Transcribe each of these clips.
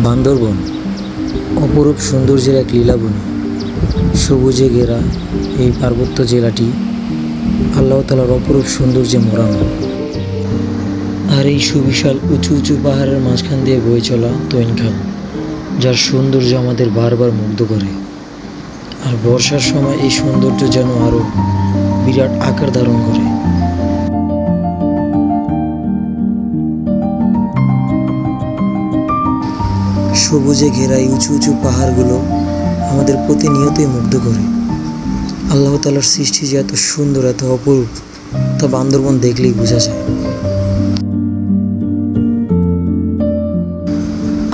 বান্দরবন অপরূপ সৌন্দর্যের এক লীলাভূমি। সবুজে ঘেরা এই পার্বত্য জেলাটি আল্লাহ তাআলার অপরূপ সৌন্দর্যে মোড়ানো। আর এই সুবিশাল উঁচু উঁচু পাহাড়ের মাঝখান দিয়ে বয়ে চলা তৈন খাল, যার সৌন্দর্য আমাদের বারবার মুগ্ধ করে। আর বর্ষার সময় এই সৌন্দর্য যেন আরও বিরাট আকার ধারণ করে। সবুজে ঘেরা এই উঁচু উঁচু পাহাড়গুলো আমাদের প্রতিনিয়তই মুগ্ধ করে। আল্লাহ তাআলার সৃষ্টি যে এত সুন্দর, এত অপরূপ, তা বান্দরবন দেখলেই বোঝা যায়।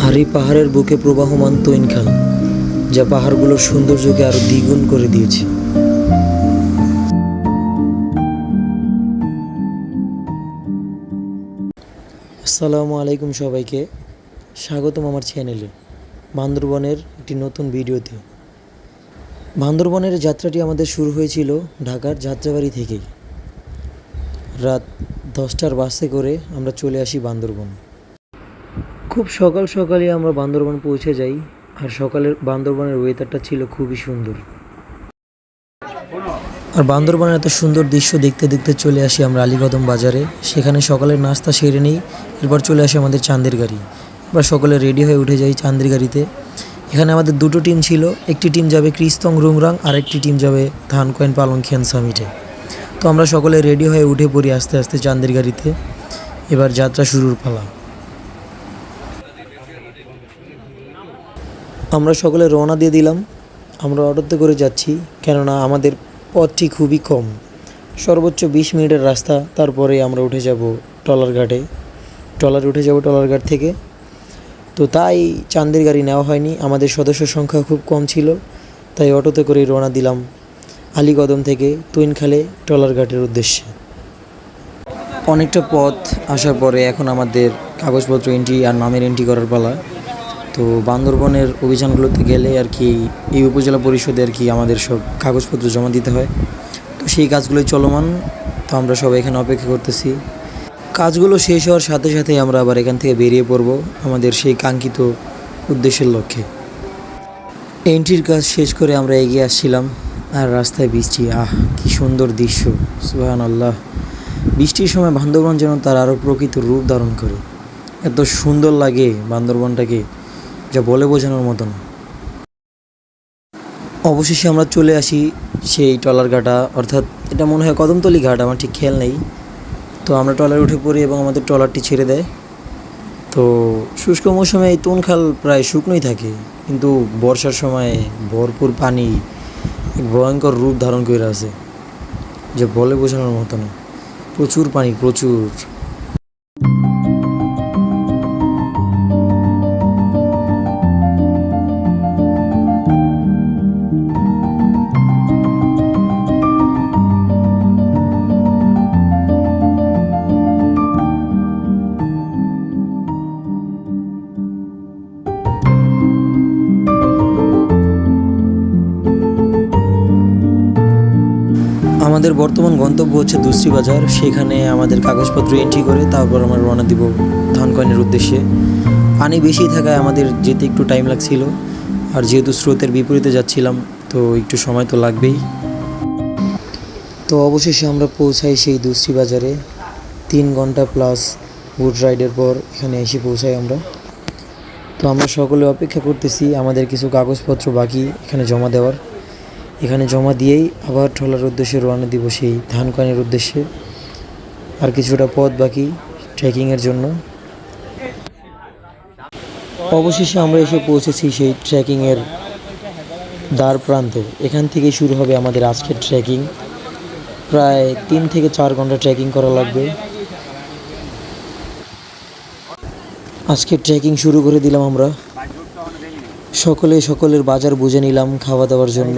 আর এই পাহাড়ের বুকে প্রবাহমান তৈন খাল, যা পাহাড়গুলোর সৌন্দর্যকে আরো দ্বিগুণ করে দিয়েছে। আসসালামু আলাইকুম সবাইকে, স্বাগতম আমার চ্যানেলে বান্দরবনের একটি নতুন ভিডিওতে। বান্দরবনের যাত্রাটি আমাদের শুরু হয়েছিল ঢাকার যাত্রাবাড়ি থেকেই। রাত 10টার বাসে করে আমরা চলে আসি বান্দরবন। খুব সকাল সকালই আমরা বান্দরবন পৌঁছে যাই। আর সকালের বান্দরবনের ওয়েদারটা ছিল খুবই সুন্দর। আর বান্দরবনের এত সুন্দর দৃশ্য দেখতে দেখতে চলে আসি আমরা আলীকদম বাজারে। সেখানে সকালের নাস্তা সেরে নেই, এরপর চলে আসি আমাদের চাঁদের গাড়ি। এবার সকলে রেডি হয়ে উঠে যাই চাঁদের গাড়িতে। এখানে আমাদের দুটো টিম ছিল, একটি টিম যাবে ক্রিস্তং রুংরাং, আর একটি টিম যাবে ধানকয়েন পালংখিয়ান সামিটে। তো আমরা সকলে রেডি হয়ে উঠে পড়ি আস্তে আস্তে চাঁদের গাড়িতে। এবার যাত্রা শুরুর পালা। আমরা সকলে রওনা দিয়ে দিলাম। আমরা অটোতে করে যাচ্ছি, কেননা আমাদের পথটি খুবই কম, সর্বোচ্চ 20 মিনিটের রাস্তা। তারপরে আমরা উঠে যাব ট্রলার ঘাটে। ট্রলার ঘাট থেকে। তো তাই চাঁদের গাড়ি নেওয়া হয়নি, আমাদের সদস্য সংখ্যা খুব কম ছিল, তাই অটোতে করেই রওনা দিলাম আলীকদম থেকে তৈনখালে ট্রলার ঘাটের উদ্দেশ্যে। অনেকটা পথ আসার পরে এখন আমাদের কাগজপত্র এন্ট্রি আর নামের এন্ট্রি করার পালা। তো বান্দরবনের অভিযানগুলোতে গেলে আর কি এই উপজেলা পরিষদে আর কি আমাদের সব কাগজপত্র জমা দিতে হয়। তো সেই কাজগুলোই চলমান। তো আমরা সবাই এখানে অপেক্ষা করতেছি। কাজগুলো শেষ হওয়ার সাথে সাথেই আমরা আবার এখান থেকে বেরিয়ে পড়ব আমাদের সেই কাঙ্ক্ষিত উদ্দেশ্যের লক্ষ্যে। এন্ট্রির কাজ শেষ করে আমরা এগিয়ে আসছিলাম, আর রাস্তায় বৃষ্টি। কি সুন্দর দৃশ্য, সুবহানাল্লাহ। বৃষ্টির সময় বান্দরবন যেন তার আরও প্রকৃত রূপ ধারণ করে। এত সুন্দর লাগে বান্দরবনটাকে, যা বলে বোঝানোর মতন। অবশেষে আমরা চলে আসি সেই ট্রলার ঘাটা, অর্থাৎ এটা মনে হয় কদমতলী ঘাট, আমার ঠিক খেয়াল নেই। তো আমরা ট্রলারে উঠে পড়ি এবং আমাদের ট্রলারটি ছেড়ে দেয়। তো শুষ্ক মৌসুমে এই তৈনখাল প্রায় শুকনোই থাকে, কিন্তু বর্ষার সময় ভরপুর পানি এক ভয়ঙ্কর রূপ ধারণ করে আছে, যা বলে বোঝানোর মতো না। প্রচুর পানি, প্রচুর। আমাদের বর্তমান গন্তব্য হচ্ছে দুশ্রী বাজার। সেখানে আমাদের কাগজপত্র এন্ট্রি করে তারপর আমরা রওনা দিব ধানকয়েনের উদ্দেশ্যে। পানি বেশি থাকায় আমাদের যেতে একটু টাইম লাগছিল, আর যেহেতু স্রোতের বিপরীতে যাচ্ছিলাম, তো একটু সময় তো লাগবেই। তো অবশেষে আমরা পৌঁছাই সেই দুশ্রী বাজারে। 3 ঘন্টা প্লাস বোট রাইডের পর এখানে এসে পৌঁছাই আমরা। তো আমরা সকলে অপেক্ষা করতেছি, আমাদের কিছু কাগজপত্র বাকি এখানে জমা দেওয়ার। এখানে জমা দিয়েই আবার ট্রলার উদ্দেশ্যে রওনা দিব সেই ধানকয়েনের উদ্দেশ্যে। আর কিছুটা পথ বাকি ট্রেকিংয়ের জন্য। অবশেষে আমরা এসে পৌঁছেছি সেই ট্রেকিংয়ের দ্বার প্রান্তে। এখান থেকেই শুরু হবে আমাদের আজকের ট্রেকিং। প্রায় 3 থেকে 4 ঘন্টা ট্রেকিং করা লাগবে। আজকে ট্রেকিং শুরু করে দিলাম আমরা। সকলের বাজার বুঝে নিলাম খাওয়া দাওয়ার জন্য।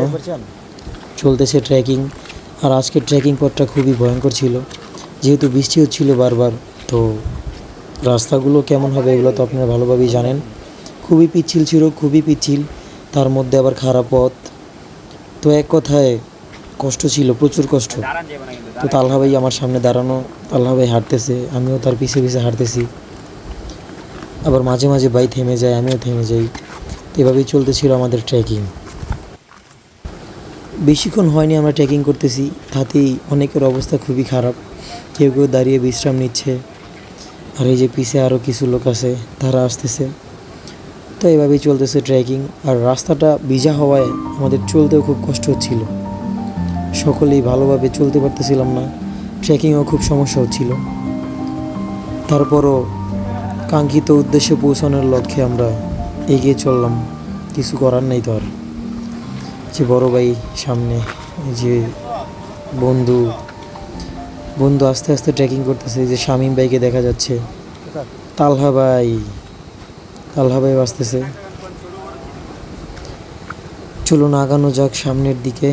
চলতেছে ট্রেকিং। আর আজকের ট্রেকিং পথটা খুবই ভয়ঙ্কর ছিল, যেহেতু বৃষ্টি হচ্ছিল বারবার। তো রাস্তাগুলো কেমন হবে এগুলো তো আপনারা ভালোভাবেই জানেন। খুবই পিচ্ছিল ছিল, খুবই পিচ্ছিল, তার মধ্যে আবার খারাপ পথ। তো এক কথায় কষ্ট ছিল, প্রচুর কষ্ট। তো তালহা ভাই আমার সামনে দাঁড়ানো, তালহা ভাই হাঁটতেছে, আমিও তার পিছে পিছে হাঁটতেছি। আবার মাঝে মাঝে ভাই থেমে যায়, আমিও থেমে যাই। এভাবেই চলতেছিল আমাদের ট্রেকিং। বেশিক্ষণ হয়নি আমরা ট্রেকিং করতেছি, তাতেই অনেকের অবস্থা খুবই খারাপ। কেউ কেউ দাঁড়িয়ে বিশ্রাম নিচ্ছে, আর এই যে পিছে আরও কিছু লোক আছে, তারা আসতেছে। তো এভাবেই চলতেছে ট্রেকিং। আর রাস্তাটা ভিজা হওয়ায় আমাদের চলতেও খুব কষ্ট হচ্ছিল, সকলেই ভালোভাবে চলতে পারতেছিলাম না, ট্রেকিংও খুব সমস্যা হচ্ছিল। তারপরও কাঙ্ক্ষিত উদ্দেশ্যে পৌঁছানোর লক্ষ্যে আমরা এগিয়ে চললাম, কিছু করার নেই তো আর। যে বড় ভাই সামনে, যে বন্ধু বন্ধু আস্তে আস্তে ট্রেকিং করতেছে, যে শামীম ভাইকে দেখা যাচ্ছে, তালহা ভাই আসতেছে। চলুন আগানো যাক সামনের দিকে।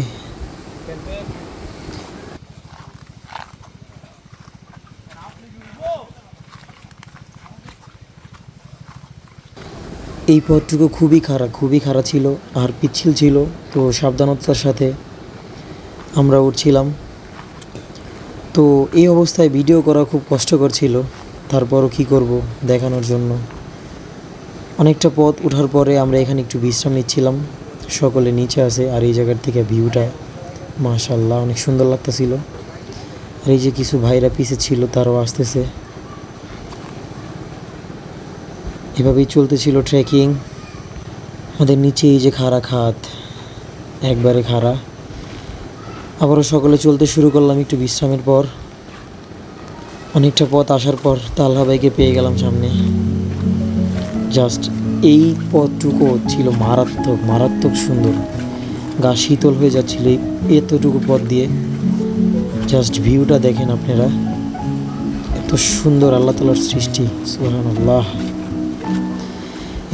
এই পথটুকু খুবই খারাপ ছিল আর পিচ্ছিল ছিল, তো সাবধানতার সাথে আমরা উঠছিলাম। তো এই অবস্থায় ভিডিও করা খুব কষ্টকর ছিল, তারপরও কী করব, দেখানোর জন্য। অনেকটা পথ ওঠার পরে আমরা এখানে একটু বিশ্রাম নিচ্ছিলাম, সকলে নিচে আছে। আর এই জায়গার থেকে ভিউটা মাশাআল্লাহ অনেক সুন্দর লাগতেছিল। আর এই যে কিছু ভাইরা পিছে ছিল, তারাও আসতেছে। এভাবেই চলতেছিল ট্রেকিং। আমাদের নিচে এই যে খাড়া খাত, একবারে খাড়া। আবারও সকলে চলতে শুরু করলাম একটু বিশ্রামের পর। অনেকটা পথ আসার পর তালহা ভাইকে পেয়ে গেলাম সামনে। জাস্ট এই পথটুকু ছিল মারাত্মক সুন্দর, গা শীতল হয়ে যাচ্ছিল এতটুকু পথ দিয়ে। জাস্ট ভিউটা দেখেন আপনারা, এত সুন্দর আল্লাহ তাআলার সৃষ্টি, সুবহানাল্লাহ।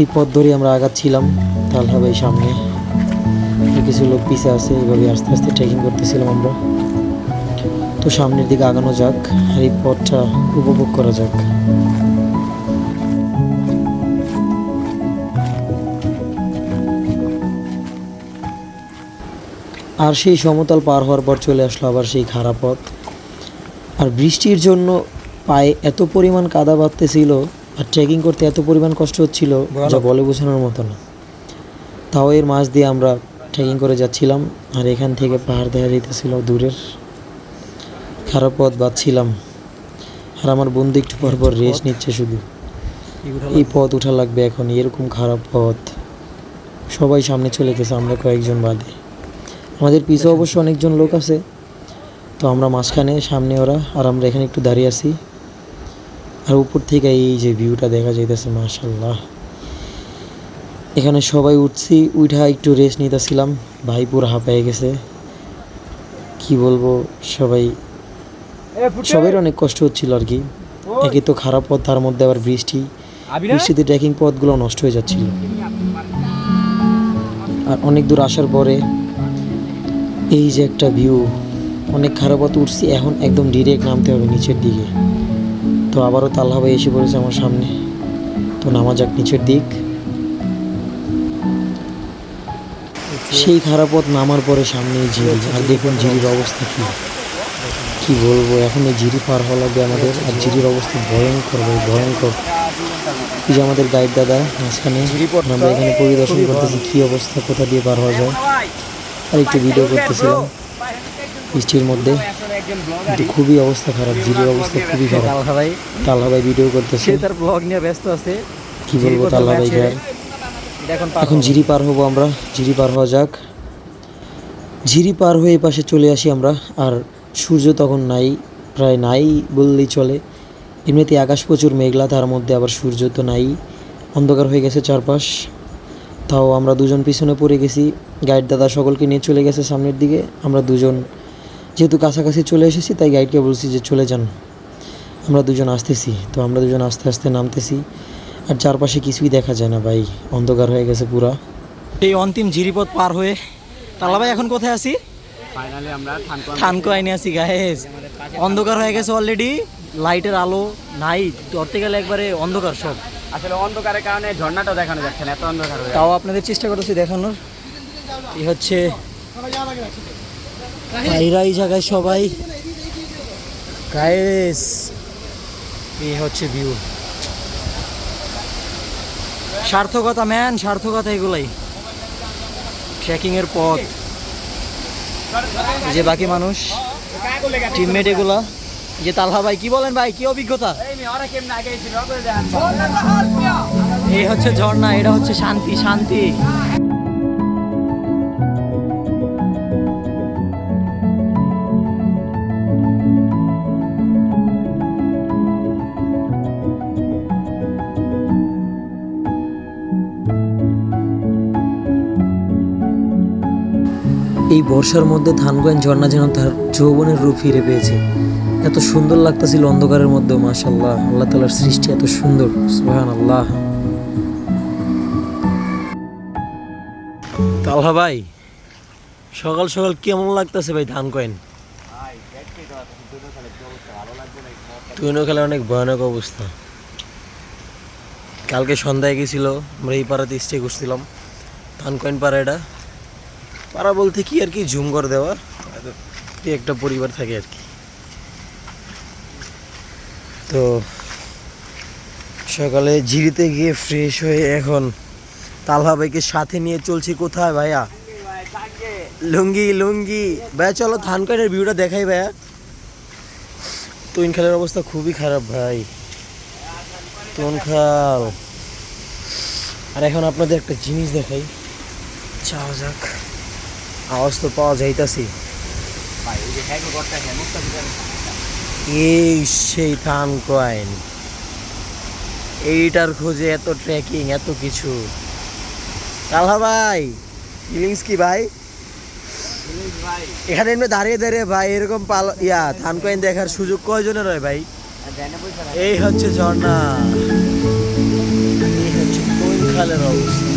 এই পথ ধরে আমরা আগাচ্ছিলাম, তালহা ভাই সামনে, কিছু লোক পিছে আছে। এইভাবে আস্তে আস্তে ট্রেকিং করতেছিলাম আমরা। তো সামনের দিকে আগানো যাক, আর এই পথটা উপভোগ করা যাক। আর সেই সমতল পার হওয়ার পর চলে আসলো আবার সেই খারাপ পথ। আর বৃষ্টির জন্য পায়ে এত পরিমাণ কাদা বাঁধতেছিল, আর ট্রেকিং করতে এত পরিমাণ কষ্ট হচ্ছিল যা বলে বোঝানোর মতো না। তাও এর মাঝ দিয়ে আমরা ট্রেকিং করে যাচ্ছিলাম, আর এখান থেকে পাহাড় দেখা যেতেছিল দূরের। খারাপ পথ বাঁধছিলাম, আর আমার বন্ধু একটু পর রেস্ট নিচ্ছে শুধু। এই পথ উঠা লাগবে এখন, এরকম খারাপ পথ। সবাই সামনে চলে গেছে, আমরা কয়েকজন বাদে। আমাদের পিছু অবশ্য অনেকজন লোক আছে, তো আমরা মাঝখানে, সামনে ওরা, আর আমরা এখানে একটু দাঁড়িয়ে আছি। আর উপর থেকে এই যে ভিউটা দেখা যাইতেছে মাশাআল্লাহ। এখানে সবাই উঠা একটু রেস্ট নিতেছিলাম। ভাই পুরো হাঁপায়ে গেছে, কি বলবো। সবাই অনেক কষ্ট হচ্ছিল আর কি। একে তো খারাপ পথ, তার মধ্যে আবার বৃষ্টিতে ট্রেকিং পথগুলো নষ্ট হয়ে যাচ্ছিল। আর অনেক দূর আসার পরে এই যে একটা ভিউ, অনেক খারাপ পথ উঠছি, এখন একদম ডিরেক্ট নামতে হবে নিচের দিকে। তো আবারও তালহা ভাই এসে পড়েছে আমার সামনে, তো নামা যাক নিচের দিক। সেই খারাপ পথ নামার পরে সামনে ঝিরি, আর দেখুন ঝিরির অবস্থা কি বলবো। এখন এই ঝিরি পার হওয়া লাগবে আমাদের, আর ঝিরির অবস্থা ভয়ঙ্কর। এই যে আমাদের গাইড দাদা মাঝখানে, আমরা এখানে পরিদর্শন করতেছি কি অবস্থা, কোথা দিয়ে পার হওয়া যায়। আর একটু ভিডিও করতেছিলাম বৃষ্টির মধ্যে, কিন্তু খুবই অবস্থা খারাপ, ঝিরির অবস্থা খুবই খারাপ। তালহা ভাই ভিডিও করতেছে, তার ব্লগ নিয়ে ব্যস্ত আছে। কি বলবো তালহা ভাইকে। এখন ঝিরি পার হবো আমরা, ঝিরি পার হওয়া যাক। ঝিরি পার হয়ে এই পাশে চলে আসি আমরা। আর সূর্য তখন প্রায় নাই বললেই চলে। এমনিতে আকাশ প্রচুর মেঘলা, তার মধ্যে আবার সূর্য তো নাই, অন্ধকার হয়ে গেছে চারপাশ। তাও আমরা দুজন পিছনে পড়ে গেছি, গাইড দাদা সকলকে নিয়ে চলে গেছে সামনের দিকে। আমরা দুজন যেহেতু কাছাকাছি চলে এসেছি, তাই গাইডকে বলছি যে চলে যান, আমরা দুজন আসতেছি। তো আমরা দুজন আস্তে আস্তে নামতেছি, আর চারপাশে কিছুই দেখা যায় না ভাই, অন্ধকার হয়ে গেছে পুরা। এই অন্তিম জিরিপথ পার হয়ে তালা ভাই এখন কোথায় আছি? ফাইনালি আমরা থানকো আইনে আছি গাইস। অন্ধকার হয়ে গেছে অলরেডি, লাইটের আলো নাই, ধরতে গেলে একবারে অন্ধকার সব। আসলে অন্ধকারের কারণে ঝর্ণাটাও দেখানো যাচ্ছে না, এত অন্ধকার হয়ে তাও আপনাদের চেষ্টা করতেছি দেখানোর। এই হচ্ছে ভাইরা এই জায়গায় সবাই গাইস, এই হচ্ছে ভিউ। সার্থকতা ম্যান, সার্থকতা এগুলাই ট্রেকিং এর পথ। এই যে বাকি মানুষ টিমমেট এগুলা। এই যে তালহা ভাই, কি বলেন ভাই, কি অভিজ্ঞতা? এই হচ্ছে ঝর্ণা, এটা হচ্ছে শান্তি, শান্তি। এই বর্ষার মধ্যে ধানগঞ্জ ঝর্ণা যেন তার যৌবনের রূপ ফিরে পেয়েছে। এত সুন্দর লাগতেছিল অন্ধকারের মধ্যে। মাশাআল্লাহ, আল্লাহ তাআলার সৃষ্টি এত সুন্দর, সুবহানাল্লাহ। তালহা ভাই, সকাল সকাল কেমন লাগতেছে ভাই ধানকয়েন? তুইনো খেলে অনেক ভয়ানক অবস্থা। কালকে সন্ধ্যায় গেছিল, আমরা এই পাড়াতে স্টে করছিলাম। ধানকয়েন পাড়া, এটা পাড়া বলতে কি আর কি, ঝুম করে দেওয়া একটা পরিবার থাকে আর কি। তো সকালে ঝিরিতে গিয়ে ফ্রেশ হয়ে এখন তালহা ভাইকে সাথে নিয়ে চলছি কোথায় ভাইয়া? লুঙ্গি লুঙ্গি ভাইয়া, চলো ধানকয়েনের ভিউটা দেখাই ভাইয়া। তুইন খালের অবস্থা খুবই খারাপ ভাই, তুন খাল। আর এখন আপনাদের একটা জিনিস দেখাই, যাওয়া যাক। আওয়াজ তো পাওয়া যাইতাছি। এই সেই ধানকয়েন, এইটার খোঁজে এত ট্রেকিং, এত কিছু। তালহা ভাই, ফিলিংস কি ভাই? এখানে এমনি দাঁড়িয়ে দাঁড়িয়ে ভাই এরকম ধানকয়েন দেখার সুযোগ কয়জনের হয় ভাই? এই হচ্ছে ঝর্ণা, এই হচ্ছে তুইন খালের অবস্থা।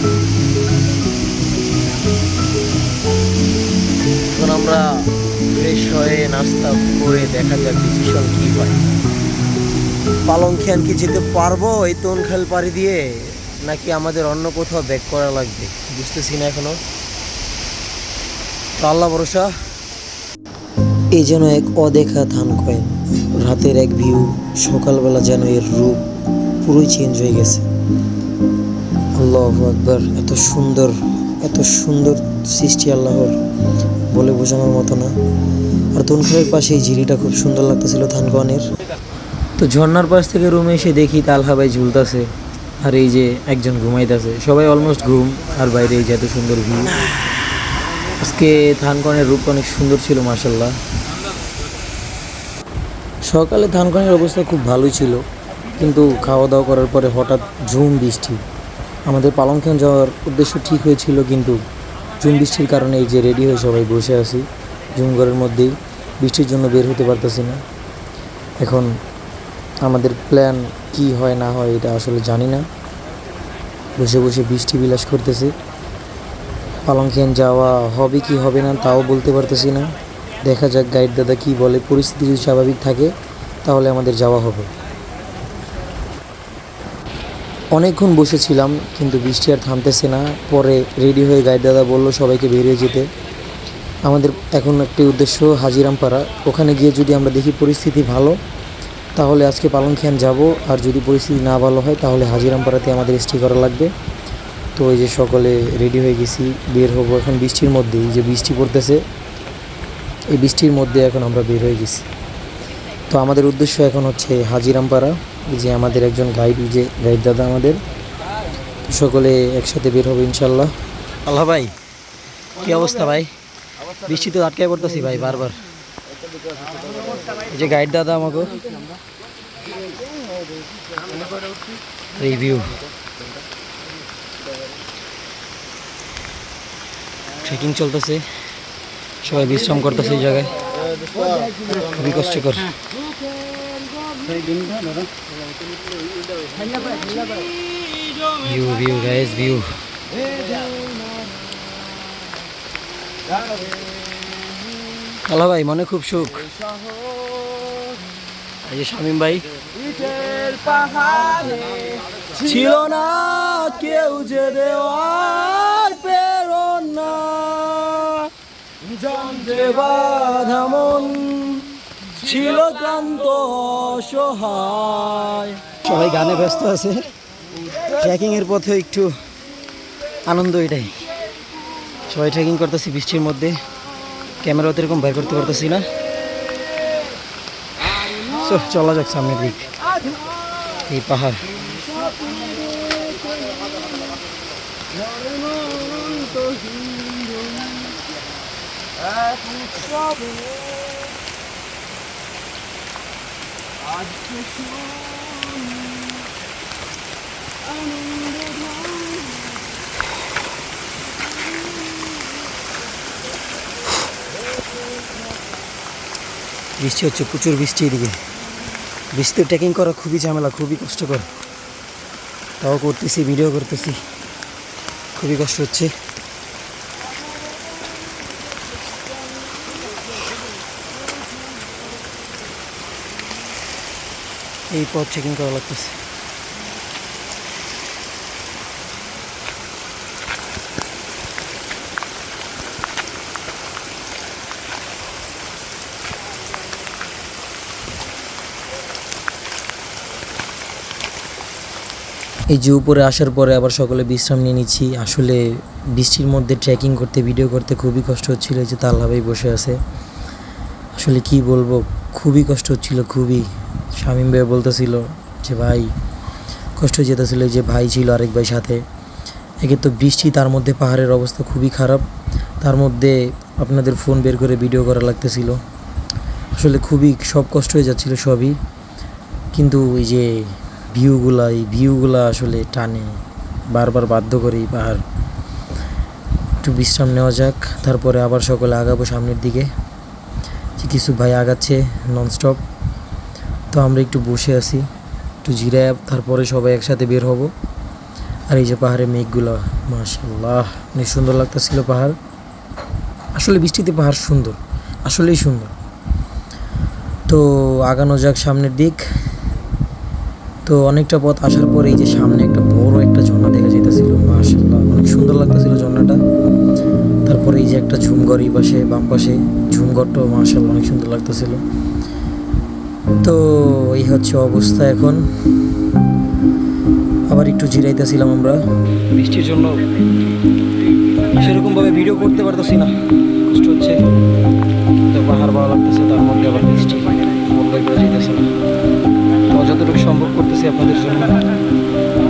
এখন আমরা ফ্রেশ হয়ে নাস্তা করে দেখা যাক ডিসিশন কি হয়। পালংখিয়ান কি যেতে পারবো এই তুনখাল পাড়ি দিয়ে, নাকি আমাদের অন্য কোথাও ব্যাক করা লাগবে, বুঝতেছি না এখনো। তো আল্লাহ ভরসা। এই যেন এক অদেখা ধানকয়েন, রাতের এক ভিউ, সকালবেলা যেন এর রূপ পুরোই চেঞ্জ হয়ে গেছে। আল্লাহু আকবার, এত সুন্দর, এত সুন্দর সৃষ্টি আল্লাহর, বলে বোঝানোর মতো না। আর তুনখালের পাশে এই ঝিরিটা খুব সুন্দর লাগতেছিল ধানকয়েনের। তো ঝর্ণার পাশ থেকে রুমে এসে দেখি তালহা ভাই ঝুলতেছে, আর এই যে একজন ঘুমাইতেছে, সবাই অলমোস্ট ঘুম। আর বাইরে এই যে এত সুন্দর ভিউ। আজকে ধানকয়েনের রূপ অনেক সুন্দর ছিল মাশাআল্লাহ। সকালে ধানকয়েনের অবস্থা খুব ভালোই ছিল, কিন্তু খাওয়া দাওয়া করার পরে হঠাৎ ঝুম বৃষ্টি। আমাদের পালংখিয়ান যাওয়ার উদ্দেশ্য ঠিক হয়েছিল, কিন্তু ঝুম বৃষ্টির কারণে এই যে রেডি হয়ে সবাই বসে আছি ঝুম ঘরের মধ্যেই, বৃষ্টির জন্য বের হতে পারতেছি না। এখন আমাদের প্ল্যান কি হয় না হয় এটা আসলে জানি না। বসে বসে বৃষ্টি বিলাস করতেছি। পালংখিয়ান যাওয়া হবে কি হবে না তাও বলতে পারতেছি না। দেখা যাক গাইড দাদা কি বলে, পরিস্থিতি যদি স্বাভাবিক থাকে তাহলে আমাদের যাওয়া হবে। অনেকক্ষণ বসেছিলাম, কিন্তু বৃষ্টি আর থামতেছে না। পরে রেডি হয়ে গাইড দাদা বলল সবাইকে বেরিয়ে যেতে। আমাদের এখন একটি উদ্দেশ্য হাজিরামপাড়া, ওখানে গিয়ে যদি আমরা দেখি পরিস্থিতি ভালো তাহলে আজকে পালংখিয়ান যাব, আর যদি পরিস্থিতি না ভালো হয় তাহলে হাজিরামপাড়াতে আমাদের স্টে করা লাগবে। তো এই যে সকলে রেডি হয়ে গেছি, বের হবো এখন বৃষ্টির মধ্যেই, যে বৃষ্টি পড়তেছে এই বৃষ্টির মধ্যে এখন আমরা বের হয়ে গেছি। তো আমাদের উদ্দেশ্য এখন হচ্ছে হাজিরামপাড়া, যে আমাদের একজন গাইড, যে গাইড দাদা আমাদের, সকলে একসাথে বের হবে ইনশাল্লাহ। আল্লাহ ভাই, কি অবস্থা ভাই? বৃষ্টি তো আটকায় পড়তেছি ভাই বারবার। এই যে গাইড দাদা আমাকে রিভিউ, ট্রেকিং চলতেছে, সবাই বিশ্রাম করতেছে এই জায়গায়, খুবই কষ্টকর। View view guys, view. Hello ভাই, মনে খুব সুখ। এই যে শামীম ভাই, ছিল না কেউ যে দেওয়ার প্রেরণা, যন্ত্রে বাঁধা মন ছিল ক্লান্ত অসহায়। সবাই গানে ব্যস্ত আছে। ট্রেকিংয়ের পথে একটু আনন্দ এটাই, সবাই ট্রেকিং করতেছি বৃষ্টির মধ্যে, ক্যামেরাও এরকম বের করতে পারতেছি না। সো চলা যাক সামনের দিক, এই পাহাড়। বৃষ্টি হচ্ছে, প্রচুর বৃষ্টি এদিকে। বৃষ্টিতে ট্রেকিং করা খুবই ঝামেলা, খুবই কষ্টকর, তাও করতেছি, ভিডিও করতেছি, খুবই কষ্ট হচ্ছে। এই পথ ট্রেকিং করা লাগতেছে। এই যে উপরে আসার পরে আবার সকলে বিশ্রাম নিয়ে নিচ্ছি। আসলে বৃষ্টির মধ্যে ট্রেকিং করতে, ভিডিও করতে খুবই কষ্ট হচ্ছিল। যে তাল্লা ভাই বসে আছে, আসলে কি বলবো, খুবই কষ্ট হচ্ছিল, খুবই। শামীম ভাই বলতেছিল যে ভাই কষ্ট হয়ে যেতেছিল, যে ভাই ছিল আরেক ভাই সাথে। একে তো বৃষ্টি, তার মধ্যে পাহাড়ের অবস্থা খুবই খারাপ, তার মধ্যে আপনাদের ফোন বের করে ভিডিও করা লাগতেছিল। আসলে খুবই সব কষ্ট হয়ে যাচ্ছিল সবই, কিন্তু এই যে এই ভিউগুলা আসলে টানে, বারবার বাধ্য করে এই পাহাড়। একটু বিশ্রাম নেওয়া যাক, তারপরে আবার সকলে আগাবো সামনের দিকে। যে কিছু ভাই আগাচ্ছে ননস্টপ, তো আমরা একটু বসে আছি, একটু জিরায় তারপরে সবাই একসাথে বের হব। আর এই যে পাহাড়ে মেঘগুলো, মাশাআল্লাহ, অনেক সুন্দর লাগতেছিল পাহাড়। আসলে বৃষ্টিতে পাহাড় সুন্দর, আসলেই সুন্দর। তো আগানো যাক সামনের দিক। তো অনেকটা পথ আসার পরে এই যে সামনে একটা বড় একটা ঝর্ণা দেখা যাইতেছিল, মাশাআল্লাহ, অনেক সুন্দর লাগতেছিল ঝর্ণাটা। তারপরে এই যে একটা ঝুমঘর, এই পাশে বাম পাশে ঝুমঘরটাও মাশাআল্লাহ অনেক সুন্দর লাগতেছিল। তো এই হচ্ছে অবস্থা এখন। আবার একটু জিরাইতেছিলাম আমরা, বৃষ্টির জন্য সেরকমভাবে ভিডিও করতে পারতেছি না, কষ্ট হচ্ছে। তো পাহাড় ভালো লাগতেছে, তার মধ্যে আবার বৃষ্টি, মন বের করে যেতেছে না। তো যতটুকু সম্ভব করতেছি আপনাদের জন্য,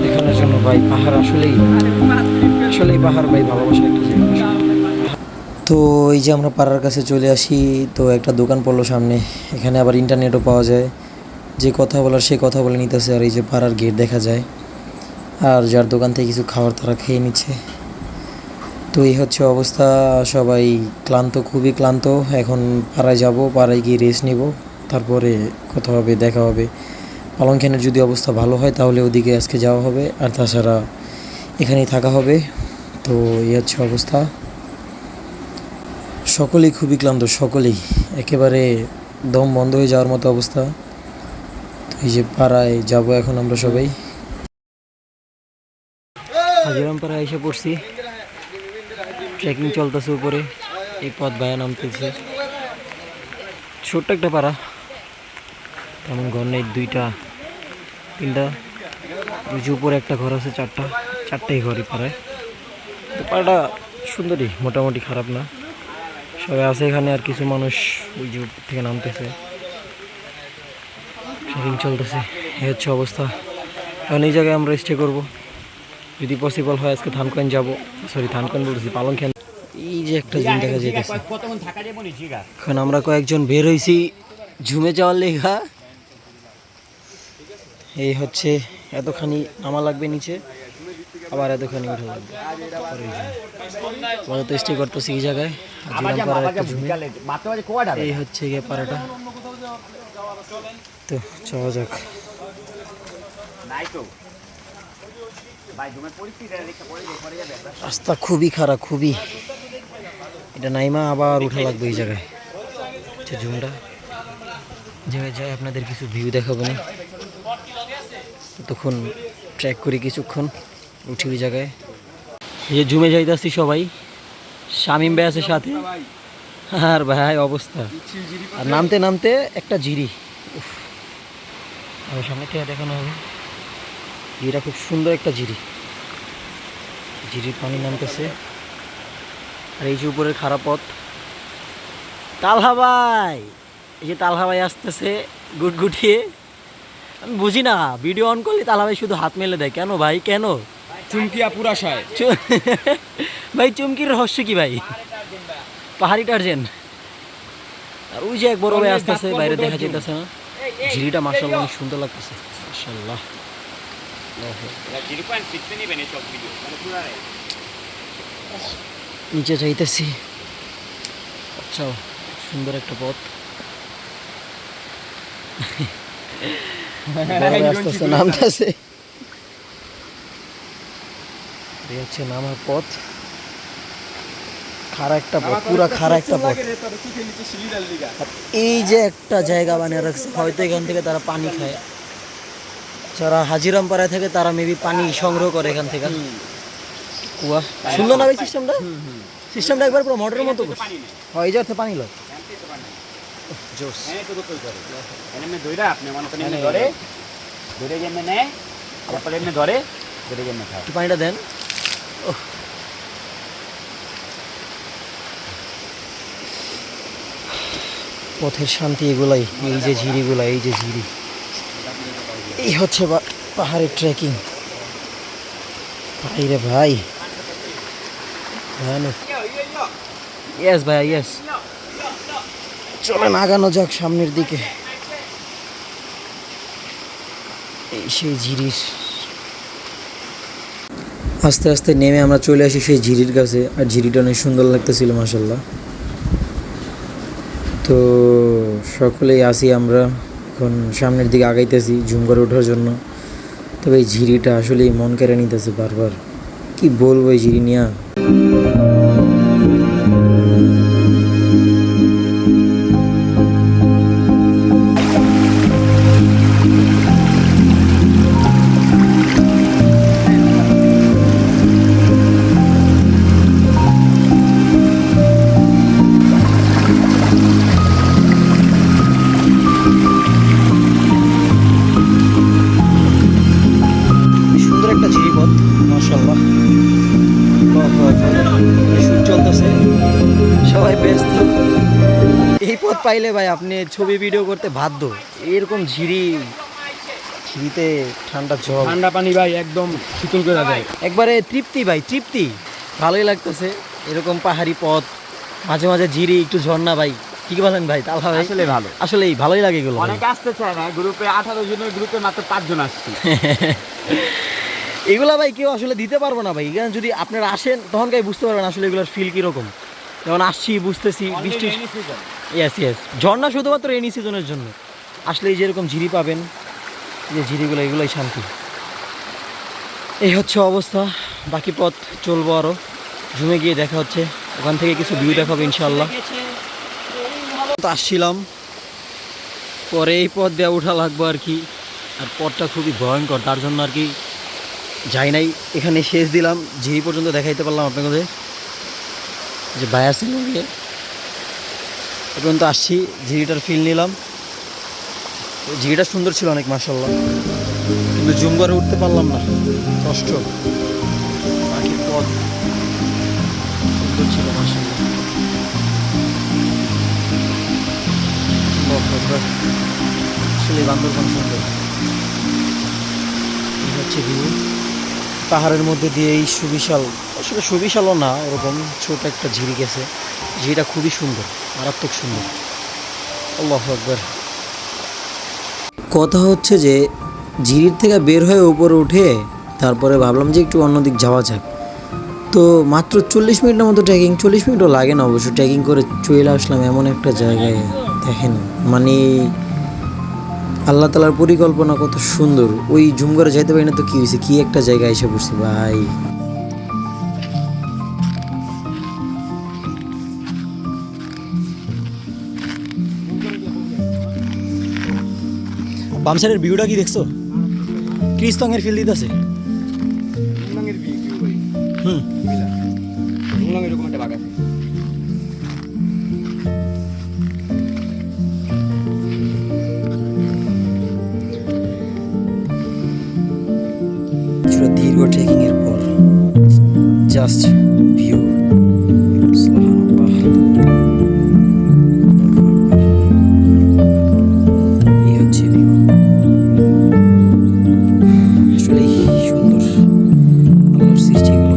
দেখানোর জন্য। ভাই পাহাড় আসলেই পাহাড় ভাই ভালোবাসা একটা জায়গা। তো এই যে আমরা পাড়ার কাছে চলে আসি, তো একটা দোকান পড়লো সামনে, এখানে আবার ইন্টারনেটও পাওয়া যায়, যে কথা বলার সে কথা বলে নিতেছে। আর এই যে পাড়ার গেট দেখা যায়, আর যার দোকান থেকে কিছু খাবার তারা খেয়ে নিচ্ছে। তো এই হচ্ছে অবস্থা, সবাই ক্লান্ত, খুবই ক্লান্ত। এখন পাড়ায় যাব, পাড়ায় গিয়ে রেস্ট নিব, তারপরে কথা হবে, দেখা হবে। পালংখানের যদি অবস্থা ভালো হয় তাহলে ওদিকে আজকে যাওয়া হবে, আর তাছাড়া এখানেই থাকা হবে। তো এই হচ্ছে অবস্থা, সকলেই খুবই ক্লান্ত, সকলেই একেবারে দম বন্ধ হয়ে যাওয়ার মতো অবস্থা। তো এই যে পাড়ায় যাব এখন আমরা সবাই। হাজিরাম পাড়ায় এসে পড়ছি, ট্রেকিং চলতেছে উপরে, এই পথ ভায়া নামতেছে। ছোট্ট একটা পাড়া, তেমন ঘর নেই, 2টা 3টা, ওই যে উপরে একটা ঘর আছে, 4টাই ঘরই পাড়ায়। তো পাড়াটা সুন্দরই, মোটামুটি খারাপ না, সবাই আছে এখানে। আর কিছু মানুষ ওই যে উপর থেকে নামতেছে, ট্রেকিং চলতেছে। এই হচ্ছে অবস্থা। এখন এই জায়গায় আমরা স্টে করব, যদি পসিবল হয় আজকে থানকোয়েন যাব, থানকোয়েন বলতেছি, পালংখান। এই যে একটা জিন দেখা যাইতেছে, এখন আমরা কয়েকজন বের হইছি ঝুমে যাওয়ার লেখা। এই হচ্ছে এতখানি নামা লাগবে নিচে, আবার এতখানি উঠা লাগবে। তো স্টে করতেছি এই জায়গায়, এই হচ্ছে গিয়ে পাড়াটা। তো চলা যাক। রাস্তা খুবই খারাপ, খুবই। এটা নাইমা আবার উঠা লাগবে এই জায়গায়। ঝুমটা জায়গায় যাই, আপনাদের কিছু ভিউ দেখাবো না, তখন ট্র্যাক করি কিছুক্ষণ, উঠি ওই জায়গায়। এই যে ঝুমে যাইতেছি সবাই, শামীম ভাই আছে সাথে। আর ভাই অবস্থা, আর নামতে নামতে একটা জিরি, আর সামনে থেকে দেখানো হবে। এটা খুব সুন্দর একটা ঝিরি, ঝিরির পানি নামতেছে। আর এই যে উপরের খারাপ পথ, তালহা ভাই, এই যে তালহা ভাই আসতেছে গুটগুটিয়ে। আমি বুঝি না, ভিডিও অন করলে তালহা ভাই শুধু হাত মেলে দেয়, কেন ভাই কেন? চুমকিয়া পুরাশায় ভাই চুমকির রহস্য কি ভাই? পাহাড়ি টার্জেন। আর ওই যে এক বড় ভাই আসতেছে, বাইরে দেখা যেতেছে না। ঝিরিটা মাশাআল্লাহ অনেক সুন্দর লাগতেছে, মাশাআল্লাহ। নিচে যাইতেছি, আচ্ছা সুন্দর একটা পথ। আস্তে আস্তে নামতেছে, এই হচ্ছে নামার পথ। খাড়া একটা পথ, পুরা খাড়া একটা পথ। আর এই যে একটা জায়গা বানিয়ে রাখছে, হয়তো এখান থেকে তারা পানি খায়। যারা হাজিরাম পাড়ায় থাকে তারা মেবি পানি সংগ্রহ করে এখান থেকে। কুয়া সুন্দর না ভাই সিস্টেমটা? সিস্টেমটা একবার পুরো মোটরের মতো করছে। হয় এই জায়গাতে পানি লয়। জোস। একটু পানিটা দেন। পথের শান্তি এগুলাই, এই যে ঝিরিগুলা, এই যে ঝিরি, এই হচ্ছে পাহাড়ের ট্রেকিং। ভাই রে ভাই, ভয়ানক। ইয়েস ভাইয়া ইয়েস, চলেন আগানো যাক সামনের দিকে। এই সেই ঝিরির, আস্তে আস্তে নেমে আমরা চলে আসি সেই ঝিরির কাছে। আর ঝিরিটা অনেক সুন্দর লাগতেছিল মাশাআল্লাহ। তো সকলেই আসি আমরা এখন সামনের দিকে আগাইতেছি জুম করে ওঠার জন্য। তবে এই ঝিরিটা আসলেই মন কেড়ে নিতেছে বারবার, কি বলবো এই ঝিরি নিয়ে। সুন্দর একটা ঝিরিপথ মাশাআল্লাহ। শুট চলতেছে, সবাই ব্যস্ত। এই পথ পাইলে ভাই আপনি ছবি ভিডিও করতে বাধ্য। এরকম ঝিরিতে ঠান্ডা জল, ঠান্ডা পানি ভাই একদম শীতল করে দেয়। একবারে তৃপ্তি ভাই, তৃপ্তি। ভালোই লাগতেছে এরকম পাহাড়ি পথ, মাঝে মাঝে ঝিরি, একটু ঝর্ণা ভাই। কি বলেন ভাই তালহা ভাই? আসলে ভালো, আসলেই ভালোই লাগে এগুলো। অনেকে আসতে চায় না গ্রুপে, 18 জনের গ্রুপে মাত্র 5 জন আসছে। এগুলা ভাই কেউ আসলে দিতে পারবো না ভাই। এখানে যদি আপনারা আসেন তখন কাই বুঝতে পারবেন আসলে এগুলোর ফিল কীরকম। যেমন আসছি বুঝতেছি বৃষ্টি, ইয়েস ইয়েস, ঝর্ণা শুধুমাত্র রেনি সিজনের জন্য। আসলে এই যেরকম ঝিরি পাবেন, এই যে ঝিরিগুলো, এগুলোই শান্তি। এই হচ্ছে অবস্থা, বাকি পথ চলবো আরও। জুমে গিয়ে দেখা হচ্ছে, ওখান থেকে কিছু ভিউ দেখাবো ইনশাল্লাহ। তো আসছিলাম, পরে এই পথ দিয়ে ওঠা লাগবো আর কি। আর পথটা খুবই ভয়ঙ্কর, তার জন্য আর কি যাই নাই। এখানে শেষ দিলাম, ঝিরি পর্যন্ত দেখাইতে পারলাম আপনাদের, যে বায়ার ছিল গিয়ে এ পর্যন্ত আসছি, ঝিরিটার ফিল নিলাম। ঝিরিটা সুন্দর ছিল অনেক মাশাআল্লাহ, কিন্তু জুম করে উঠতে পারলাম না, কষ্ট। বাকি পথ সুন্দর ছিল মাশাআল্লাহ। আসলে বান্দরবান সুন্দর। এই হচ্ছে ভিউ, পাহাড়ের মধ্যে দিয়ে এই সুবিশাল, আসলে সুবিশালও না, ওরকম ছোট একটা ঝিরি গেছে। ঝিরিটা খুবই সুন্দর, মারাত্মক সুন্দর। আল্লাহু আকবার। কথা হচ্ছে যে ঝিরির থেকে বের হয়ে উপরে উঠে তারপরে ভাবলাম যে একটু অন্যদিক যাওয়া যাক। তো মাত্র 40 মিনিটের মতো ট্রেকিং, 40 মিনিটও লাগে না অবশ্য, ট্রেকিং করে চলে আসলাম এমন একটা জায়গায়। দেখেন মানে আল্লাহ তালার পরিকল্পনা কত সুন্দর। ওই জুম করে যাইতে পারি না তো কি হয়েছে, কি একটা জায়গায় এসে পড়ছি ভাই। বাম সাইডের ভিউটা কি দেখছো? ক্রিস্তংয়ের ফিল দিতেছে। হুম, এরকম একটা বাগান। Just view. এই হচ্ছে ভিউ, আসলে সুন্দর আল্লাহর সৃষ্টিগুলো।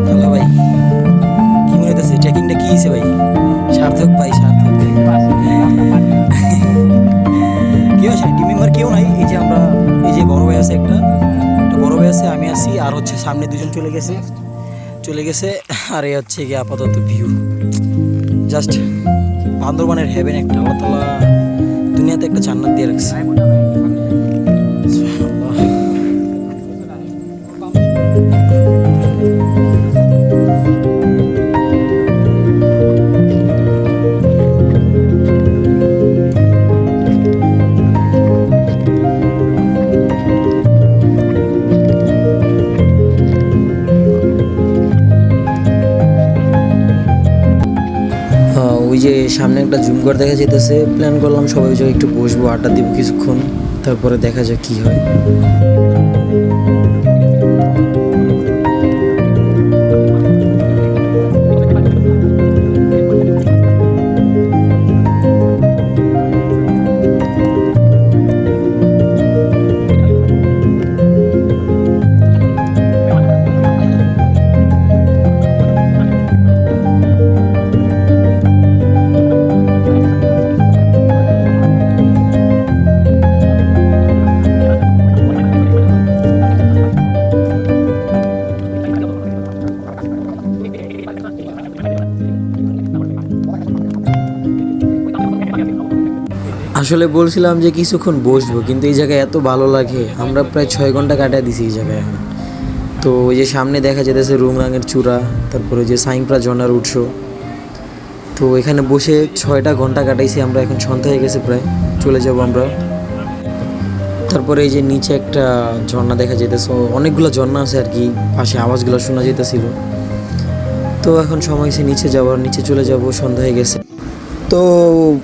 হ্যালো ভাই, কি মনে হইতেছে ট্রেকিংটা কি হয়েছে ভাই? সার্থক ভাই, সার্থক। কেউ আছে টিম মেম্বার কেউ নাই, এই যে আমরা, এই যে বড় ভাই আছে একটা বড় ভাই আছে, আমি আছি, আর হচ্ছে সামনে দুজন চলে গেছে। আর এই হচ্ছে গিয়ে আপাতত ভিউ, জাস্ট বান্দরবানের হেভেন একটা। আল্লাহ তাআলা দুনিয়াতে একটা জান্নাত দিয়ে রাখছে। ওই যে সামনে একটা জুম ঘর দেখা যেতেছে, প্ল্যান করলাম সবাই ওই জায়গায় একটু বসবো, আড্ডা দিব কিছুক্ষণ, তারপরে দেখা যাক কি হয়। আসলে বলছিলাম যে কিছুক্ষণ বসবো, কিন্তু এই জায়গায় এত ভালো লাগে, আমরা প্রায় 6 ঘন্টা কাটিয়ে দিছি এই জায়গায় এখন। তো ওই যে সামনে দেখা যেতেছে রুমরাঙের চূড়া, তারপরে যে সাইংপ্রা ঝর্ণার উৎস। তো এখানে বসে 6টা ঘন্টা কাটাইছি আমরা, এখন সন্ধ্যা হয়ে গেছে প্রায়, চলে যাব আমরা। তারপরে এই যে নিচে একটা ঝর্ণা দেখা যেতেছে, অনেকগুলো ঝর্ণা আছে আর কি, পাশে আওয়াজগুলো শোনা যেতেছিল। তো এখন সময় হয়েছে নিচে যাওয়ার, নিচে চলে যাব, সন্ধ্যা হয়ে গেছে। তো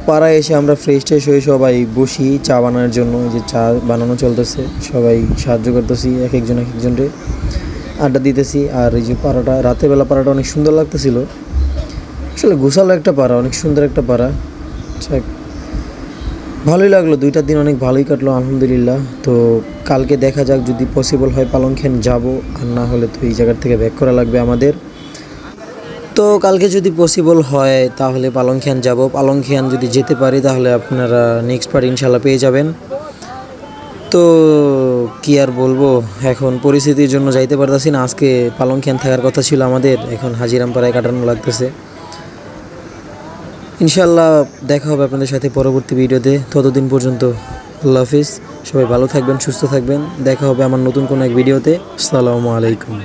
পাড়ায় এসে আমরা ফ্রেশ ট্রেশ হয়ে সবাই বসি চা বানানোর জন্য। এই যে চা বানানো চলতেছে, সবাই সাহায্য করতেছি, এক একজনকে আড্ডা দিতেছি। আর এই যে পাড়াটা, রাতের বেলা পাড়াটা অনেক সুন্দর লাগতেছিল, আসলে গোছালো একটা পাড়া, অনেক সুন্দর একটা পাড়া। ভালোই লাগলো, 2টা দিন অনেক ভালোই কাটলো আলহামদুলিল্লাহ। তো কালকে দেখা যাক, যদি পসিবল হয় পালংখ্যান যাব, আর না হলে তো এই জায়গার থেকে ব্যাক করা লাগবে আমাদের। তো কালকে যদি পসিবল হয় তাহলে পালংখ্যান যাব। পালংখ্যান যদি যেতে পারি তাহলে আপনারা নেক্সট বার ইনশাল্লাহ পেয়ে যাবেন। তো কি আর বলবো, এখন পরিস্থিতির জন্য যাইতে পারতেছি না। আজকে পালংখ্যান থাকার কথা ছিল আমাদের, এখন হাজিরামপাড়ায় কাটানো লাগতেছে। ইনশাল্লাহ দেখা হবে আপনাদের সাথে পরবর্তী ভিডিওতে। ততদিন পর্যন্ত আল্লাহ হাফিজ, সবাই ভালো থাকবেন, সুস্থ থাকবেন। দেখা হবে আমার নতুন কোনো এক ভিডিওতে। আসসালামু আলাইকুম।